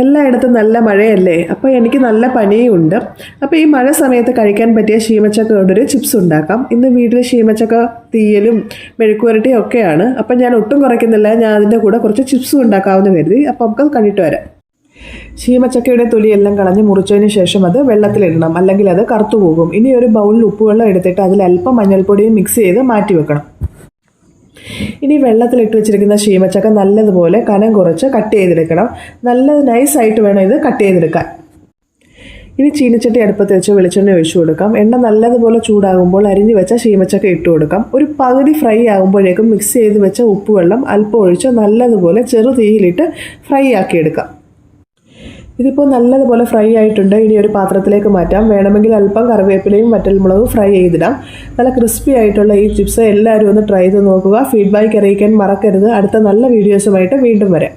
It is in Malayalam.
എല്ലായിടത്തും നല്ല മഴയല്ലേ, അപ്പോൾ എനിക്ക് നല്ല പനിയുണ്ട്. അപ്പോൾ ഈ മഴ സമയത്ത് കഴിക്കാൻ പറ്റിയ ശീമച്ചക്ക കൊണ്ടൊരു ചിപ്സ് ഉണ്ടാക്കാം. ഇന്ന് വീട്ടിൽ ശീമച്ചക്ക തീയലും മെഴുക്കുവരട്ടിയും ഒക്കെയാണ്. അപ്പം ഞാൻ ഒട്ടും കുറയ്ക്കുന്നില്ല, ഞാൻ അതിൻ്റെ കൂടെ കുറച്ച് ചിപ്സും ഉണ്ടാക്കാമെന്ന് കരുതി. അപ്പോൾ നമുക്ക് കണ്ടിട്ട് വരാം. ശീമച്ചക്കയുടെ തൊലിയെല്ലാം കളഞ്ഞ് മുറിച്ചതിന് ശേഷം അത് വെള്ളത്തിലിടണം, അല്ലെങ്കിൽ അത് കറുത്തു പോകും. ഇനി ഒരു ബൗളിൽ ഉപ്പുവെള്ളം എടുത്തിട്ട് അതിൽ അല്പം മഞ്ഞൾപ്പൊടിയും മിക്സ് ചെയ്ത് മാറ്റി വെക്കണം. ഇനി വെള്ളത്തിലിട്ട് വെച്ചിരിക്കുന്ന ശീമച്ചക്ക നല്ലതുപോലെ കനം കുറച്ച് കട്ട് ചെയ്തെടുക്കണം. നല്ല നൈസായിട്ട് വേണം ഇത് കട്ട് ചെയ്തെടുക്കാൻ. ഇനി ചീനച്ചട്ടി അടുപ്പത്ത് വെച്ച് വെളിച്ചെണ്ണ ഒഴിച്ചു കൊടുക്കാം. എണ്ണ നല്ലതുപോലെ ചൂടാകുമ്പോൾ അരിഞ്ഞു വെച്ച ശീമച്ചക്ക ഇട്ട് കൊടുക്കാം. ഒരു പകുതി ഫ്രൈ ആകുമ്പോഴേക്കും മിക്സ് ചെയ്ത് വെച്ച ഉപ്പുവെള്ളം അല്പം ഒഴിച്ച് നല്ലതുപോലെ ചെറു തീയിലിട്ട് ഫ്രൈ ആക്കിയെടുക്കാം. ഇതിപ്പോൾ നല്ലതുപോലെ ഫ്രൈ ആയിട്ടുണ്ട്. ഇനി ഒരു പാത്രത്തിലേക്ക് മാറ്റാം. വേണമെങ്കിൽ അല്പം കറിവേപ്പിലയും വറ്റൽമുളകും ഫ്രൈ ചെയ്തിടാം. നല്ല ക്രിസ്പി ആയിട്ടുള്ള ഈ ചിപ്സ് എല്ലാവരും ഒന്ന് ട്രൈ ചെയ്ത് നോക്കുക. ഫീഡ്ബാക്ക് അറിയിക്കാൻ മറക്കരുത്. അടുത്ത നല്ല വീഡിയോസുമായിട്ട് വീണ്ടും വരാം.